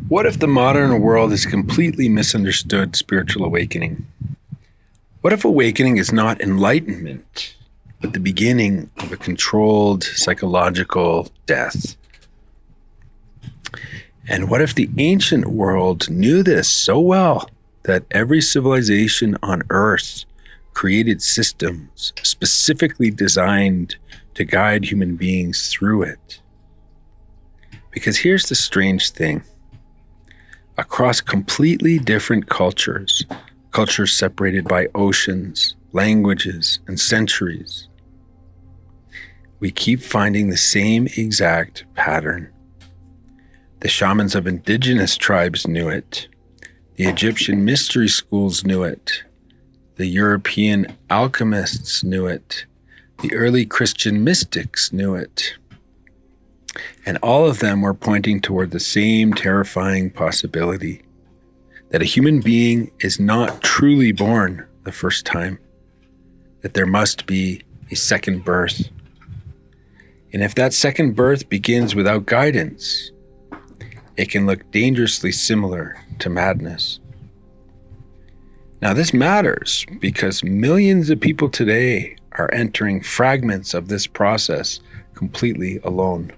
What if the modern world has completely misunderstood spiritual awakening? What if awakening is not enlightenment, but the beginning of a controlled psychological death? And what if the ancient world knew this so well that every civilization on Earth created systems specifically designed to guide human beings through it? Because here's the strange thing. Across completely different cultures separated by oceans, languages, and centuries, we keep finding the same exact pattern. The shamans of indigenous tribes knew it. The Egyptian mystery schools knew it. The European alchemists knew it. The early Christian mystics knew it. And all of them were pointing toward the same terrifying possibility, that a human being is not truly born the first time, that there must be a second birth. And if that second birth begins without guidance, it can look dangerously similar to madness. Now, this matters because millions of people today are entering fragments of this process completely alone.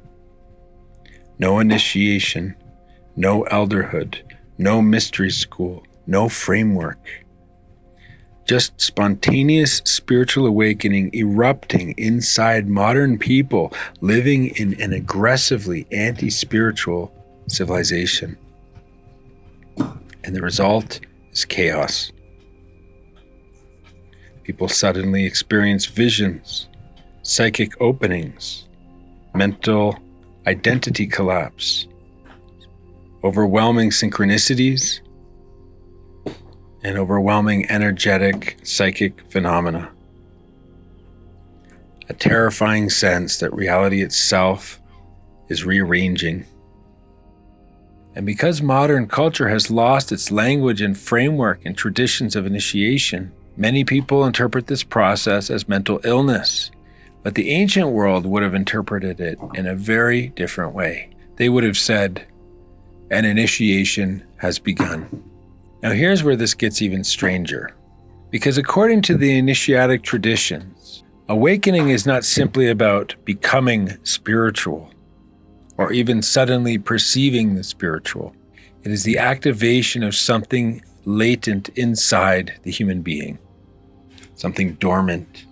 No initiation, no elderhood, no mystery school, no framework. Just spontaneous spiritual awakening erupting inside modern people living in an aggressively anti-spiritual civilization. And the result is chaos. People suddenly experience visions, psychic openings, mental identity collapse, overwhelming synchronicities, and overwhelming energetic psychic phenomena. A terrifying sense that reality itself is rearranging. And because modern culture has lost its language and framework and traditions of initiation, many people interpret this process as mental illness. But the ancient world would have interpreted it in a very different way. They would have said, an initiation has begun. Now here's where this gets even stranger. Because according to the initiatic traditions, awakening is not simply about becoming spiritual, or even suddenly perceiving the spiritual. It is the activation of something latent inside the human being, something dormant,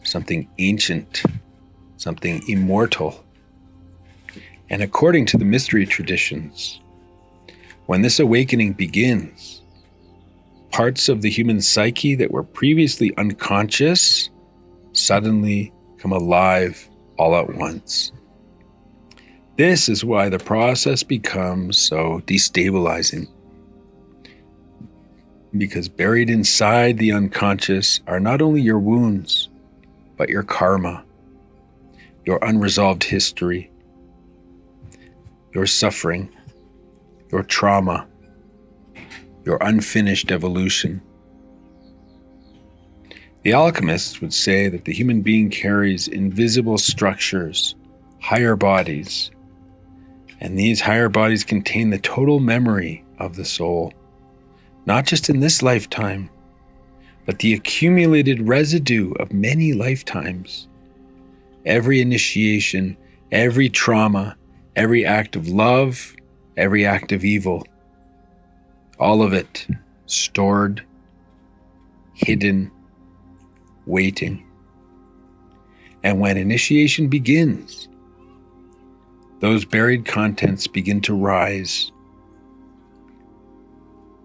something ancient, something immortal. And according to the mystery traditions, when this awakening begins, parts of the human psyche that were previously unconscious suddenly come alive all at once. This is why the process becomes so destabilizing. Because buried inside the unconscious are not only your wounds, but your karma, your unresolved history, your suffering, your trauma, your unfinished evolution. The alchemists would say that the human being carries invisible structures, higher bodies, and these higher bodies contain the total memory of the soul, not just in this lifetime, but the accumulated residue of many lifetimes. Every initiation, every trauma, every act of love, every act of evil, all of it stored, hidden, waiting. And when initiation begins, those buried contents begin to rise.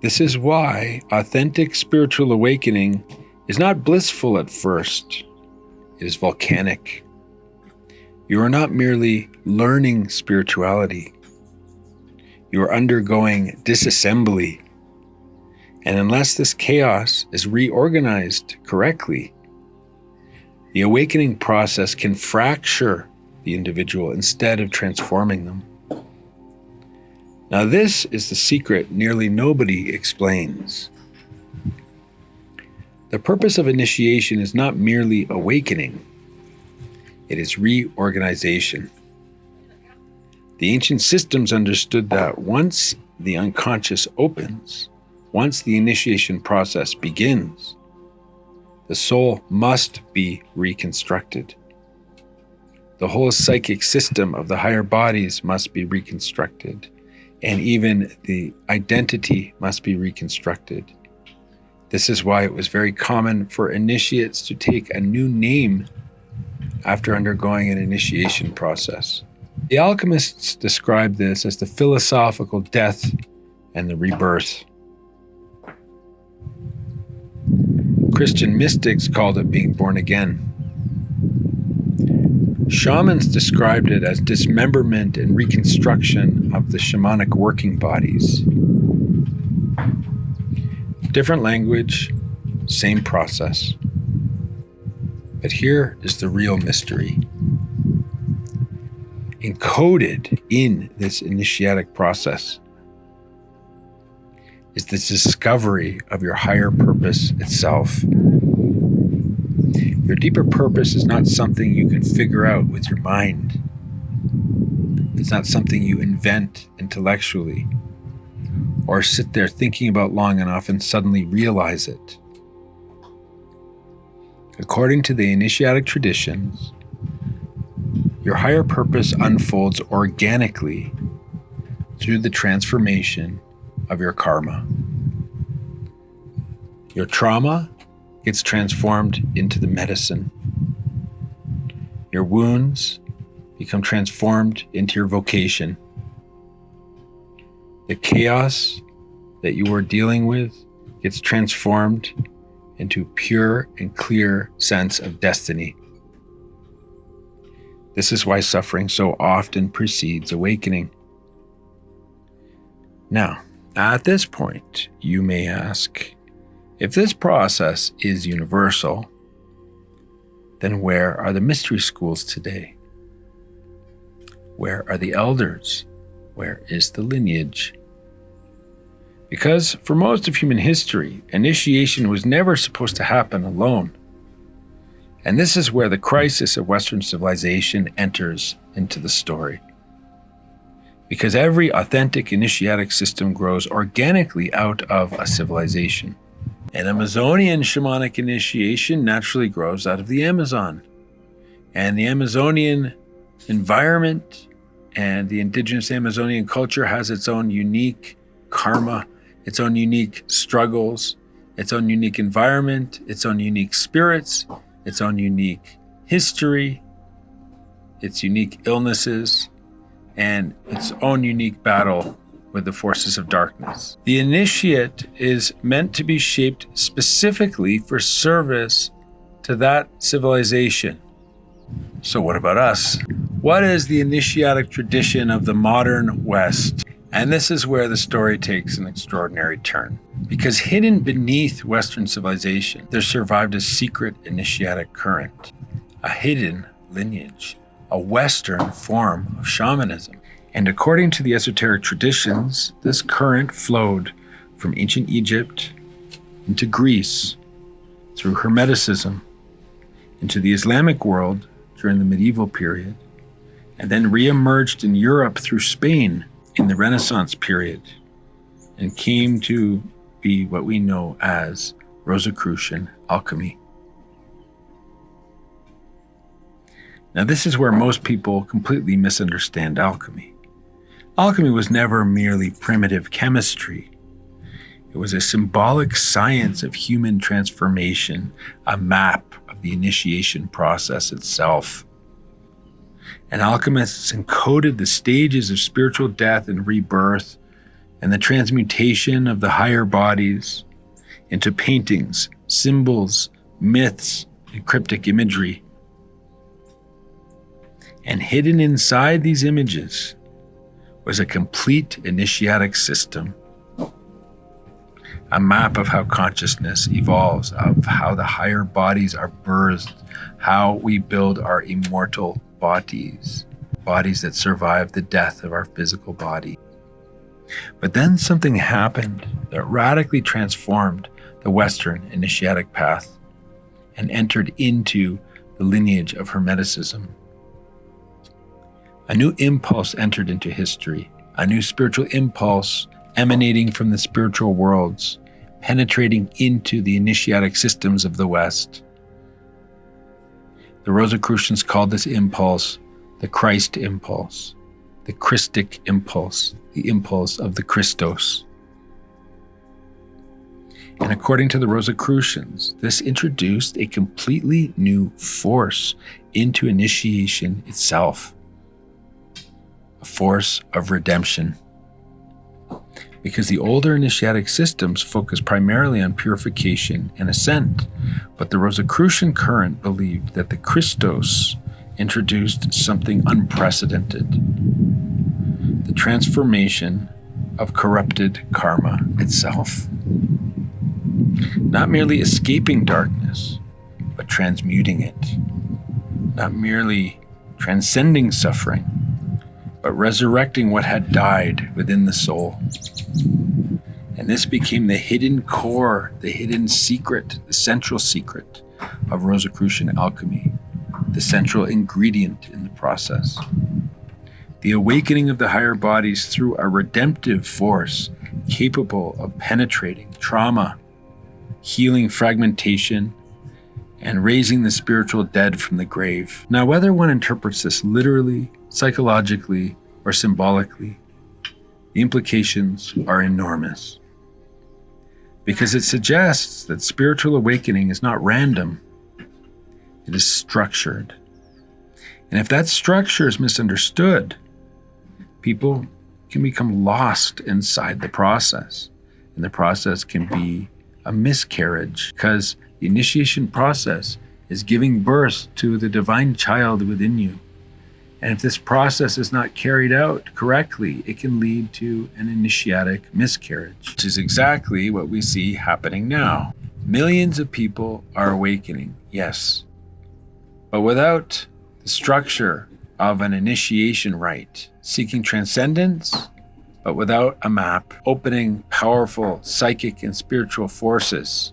This is why authentic spiritual awakening is not blissful at first. It is volcanic. You are not merely learning spirituality. You are undergoing disassembly. And unless this chaos is reorganized correctly, the awakening process can fracture the individual instead of transforming them. Now, this is the secret nearly nobody explains. The purpose of initiation is not merely awakening, it is reorganization. The ancient systems understood that once the unconscious opens, once the initiation process begins, the soul must be reconstructed. The whole psychic system of the higher bodies must be reconstructed, and even the identity must be reconstructed. This is why it was very common for initiates to take a new name after undergoing an initiation process. The alchemists described this as the philosophical death and the rebirth. Christian mystics called it being born again. Shamans described it as dismemberment and reconstruction of the shamanic working bodies. Different language, same process. But here is the real mystery. Encoded in this initiatic process is the discovery of your higher purpose itself. Your deeper purpose is not something you can figure out with your mind. It's not something you invent intellectually or sit there thinking about long enough and suddenly realize it. According to the initiatic traditions, your higher purpose unfolds organically through the transformation of your karma. Your trauma gets transformed into the medicine. Your wounds become transformed into your vocation. The chaos that you are dealing with gets transformed into a pure and clear sense of destiny. This is why suffering so often precedes awakening. Now, at this point, you may ask, if this process is universal, then where are the mystery schools today? Where are the elders? Where is the lineage? Because for most of human history, initiation was never supposed to happen alone. And this is where the crisis of Western civilization enters into the story. Because every authentic initiatic system grows organically out of a civilization. An Amazonian shamanic initiation naturally grows out of the Amazon. And the Amazonian environment and the indigenous Amazonian culture has its own unique karma, its own unique struggles, its own unique environment, its own unique spirits, its own unique history, its unique illnesses, and its own unique battle with the forces of darkness. The initiate is meant to be shaped specifically for service to that civilization. So what about us? What is the initiatic tradition of the modern West? And this is where the story takes an extraordinary turn. Because hidden beneath Western civilization, there survived a secret initiatic current, a hidden lineage, a Western form of shamanism. And according to the esoteric traditions, this current flowed from ancient Egypt into Greece, through Hermeticism, into the Islamic world during the medieval period, and then re-emerged in Europe through Spain in the Renaissance period, and came to be what we know as Rosicrucian alchemy. Now, this is where most people completely misunderstand alchemy. Alchemy was never merely primitive chemistry. It was a symbolic science of human transformation, a map of the initiation process itself. And alchemists encoded the stages of spiritual death and rebirth and the transmutation of the higher bodies into paintings, symbols, myths, and cryptic imagery. And hidden inside these images was a complete initiatic system, a map of how consciousness evolves, of how the higher bodies are birthed, how we build our immortal bodies that survive the death of our physical body. But then something happened that radically transformed the Western initiatic path and entered into the lineage of Hermeticism. A new impulse entered into history, a new spiritual impulse emanating from the spiritual worlds, penetrating into the initiatic systems of the West. The Rosicrucians called this impulse the Christ impulse, the Christic impulse, the impulse of the Christos. And according to the Rosicrucians, this introduced a completely new force into initiation itself, a force of redemption. Because the older initiatic systems focus primarily on purification and ascent, but the Rosicrucian current believed that the Christos introduced something unprecedented, the transformation of corrupted karma itself. Not merely escaping darkness, but transmuting it. Not merely transcending suffering, but resurrecting what had died within the soul. And this became the hidden core, the hidden secret, the central secret of Rosicrucian alchemy, the central ingredient in the process. The awakening of the higher bodies through a redemptive force capable of penetrating trauma, healing fragmentation, and raising the spiritual dead from the grave. Now, whether one interprets this literally, psychologically, or symbolically, the implications are enormous. Because it suggests that spiritual awakening is not random, it is structured. And if that structure is misunderstood, people can become lost inside the process. And the process can be a miscarriage, because the initiation process is giving birth to the divine child within you. And if this process is not carried out correctly, it can lead to an initiatic miscarriage, which is exactly what we see happening now. Millions of people are awakening, yes, but without the structure of an initiation rite, seeking transcendence, but without a map, opening powerful psychic and spiritual forces,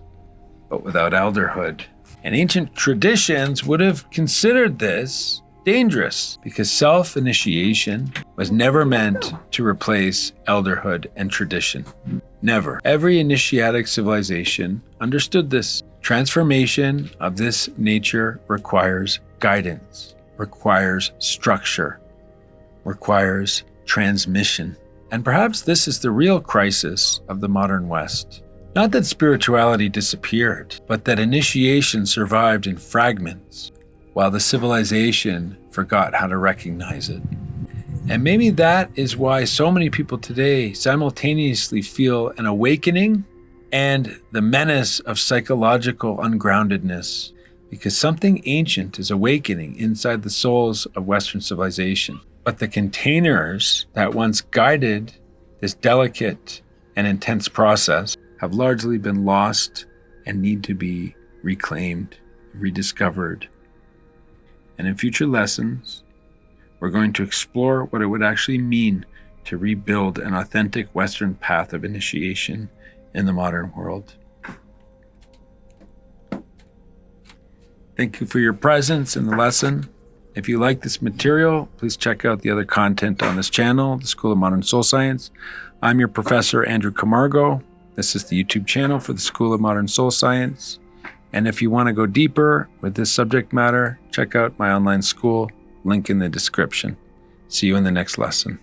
but without elderhood. And ancient traditions would have considered this dangerous, because self-initiation was never meant to replace elderhood and tradition. Never. Every initiatic civilization understood this. Transformation of this nature requires guidance, requires structure, requires transmission. And perhaps this is the real crisis of the modern West. Not that spirituality disappeared, but that initiation survived in fragments, while the civilization forgot how to recognize it. And maybe that is why so many people today simultaneously feel an awakening and the menace of psychological ungroundedness, because something ancient is awakening inside the souls of Western civilization. But the containers that once guided this delicate and intense process have largely been lost and need to be reclaimed, rediscovered. And in future lessons, we're going to explore what it would actually mean to rebuild an authentic Western path of initiation in the modern world. Thank you for your presence in the lesson. If you like this material, please check out the other content on this channel, the School of Modern Soul Science. I'm your professor, Andrew Camargo. This is the YouTube channel for the School of Modern Soul Science. And if you want to go deeper with this subject matter, check out my online school, link in the description. See you in the next lesson.